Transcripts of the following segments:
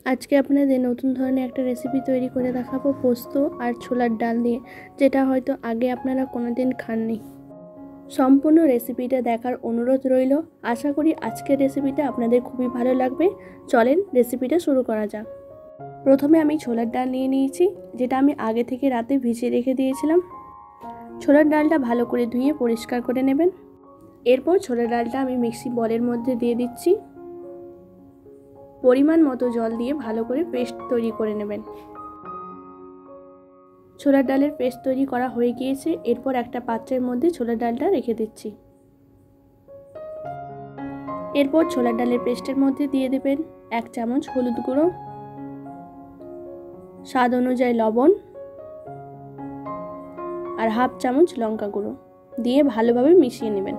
আজকে আপনাদের নতুন ধরনের একটা রেসিপি তৈরি করে দেখাবো পোস্ত আর ছোলার ডাল দিয়ে, যেটা হয়তো আগে আপনারা কোনোদিন খাননি। সম্পূর্ণ রেসিপিটা দেখার অনুরোধ রইল। আশা করি আজকের রেসিপিটা আপনাদের খুবই ভালো লাগবে। চলেন রেসিপিটা শুরু করা যাক। প্রথমে আমি ছোলার ডাল নিয়ে নিয়েছি, যেটা আমি আগে থেকে রাতে ভিজিয়ে রেখে দিয়েছিলাম। ছোলার ডালটা ভালো করে ধুয়ে পরিষ্কার করে নেবেন। এরপর ছোলার ডালটা আমি মিক্সি বলের মধ্যে দিয়ে দিচ্ছি। পরিমাণ মতো জল দিয়ে ভালো করে পেস্ট তৈরি করে নেবেন। ছোলার ডালের পেস্ট তৈরি করা হয়ে গিয়েছে। এরপর একটা পাত্রের মধ্যে ছোলার ডালটা রেখে দিচ্ছি। এরপর ছোলার ডালের পেস্টের মধ্যে দিয়ে দেবেন 1 চামচ হলুদ গুঁড়ো, স্বাদ অনুযায়ী লবণ আর 1/2 চামচ লঙ্কা গুঁড়ো দিয়ে ভালোভাবে মিশিয়ে নেবেন।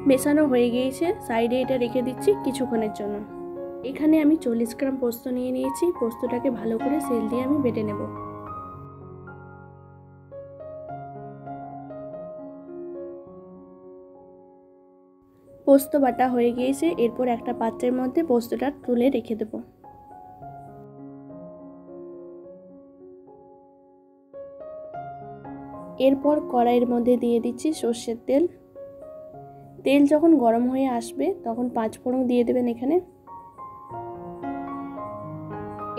মেশানো হয়ে গিয়েছে, সাইডে এটা রেখে দিচ্ছি কিছুক্ষণের জন্য। এখানে আমি 40 গ্রাম পোস্ত নিয়ে নিয়েছি। পোস্তটাকে ভালো করে সেল দিয়ে আমি বেটে নেব। পোস্ত বাটা হয়ে গিয়েছে। এরপর একটা পাত্রের মধ্যে পোস্তটা তুলে রেখে দেব। এরপর কড়াইয়ের মধ্যে দিয়ে দিচ্ছি সর্ষের তেল। তেল যখন গরম হয়ে আসবে তখন 5 ফোড়ন দিয়ে দেবেন এখানে।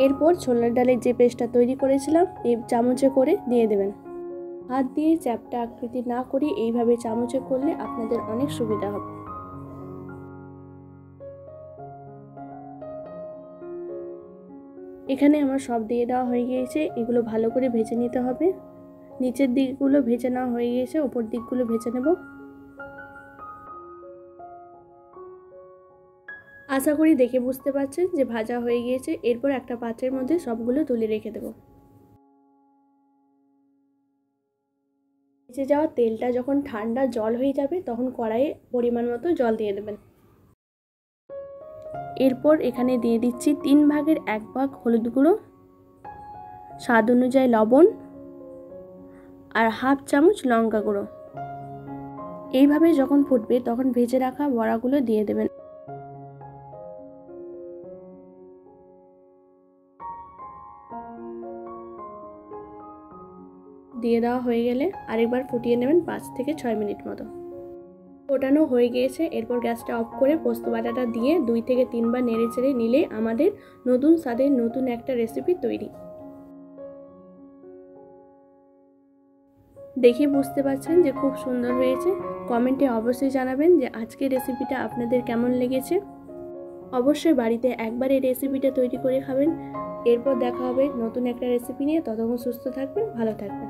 এরপর ছোলার ডালের যে পেস্টটা তৈরি করেছিলাম এই চামচে করে দিয়ে দেবেন। হাত দিয়ে চ্যাপ্টা আকৃতি না করে এইভাবে চামচে করলে আপনাদের অনেক সুবিধা হবে। এখানে আমার সব দিয়ে দেওয়া হয়ে গিয়েছে। এগুলো ভালো করে ভেজে নিতে হবে। নিচের দিকগুলো ভেজে নেওয়া হয়ে গিয়েছে, ওপর দিকগুলো ভেজে নেব। আশা করি দেখে বুঝতে পারছেন যে ভাজা হয়ে গিয়েছে। এরপর একটা পাত্রের মধ্যে সবগুলো তুলে রেখে দেব। ভেজে যাওয়া তেলটা যখন ঠান্ডা জল হয়ে যাবে তখন কড়াইয়ে পরিমাণ মতো জল দিয়ে দেবেন। এরপর এখানে দিয়ে দিচ্ছি 3 ভাগের 1 ভাগ হলুদ গুঁড়ো, স্বাদ অনুযায়ী লবণ আর 1/2 চামচ লঙ্কা গুঁড়ো। এইভাবে যখন ফুটবে তখন ভেজে রাখা বড়াগুলো দিয়ে দেবেন। দিয়ে দেওয়া হয়ে গেলে আরেকবার ফুটিয়ে নেবেন 5 থেকে 6 মিনিট মতো। ফোটানো হয়ে গিয়েছে। এরপর গ্যাসটা অফ করে পোস্ত বাটাটা দিয়ে 2 থেকে 3 বার নেড়ে চেড়ে নিলে আমাদের নতুন স্বাদের নতুন একটা রেসিপি তৈরি। দেখে বুঝতে পারছেন যে খুব সুন্দর হয়েছে। কমেন্টে অবশ্যই জানাবেন যে আজকের রেসিপিটা আপনাদের কেমন লেগেছে। অবশ্যই বাড়িতে একবার এই রেসিপিটা তৈরি করে খাবেন। এরপর দেখা হবে নতুন একটা রেসিপি নিয়ে। ততক্ষণ সুস্থ থাকবেন, ভালো থাকবেন।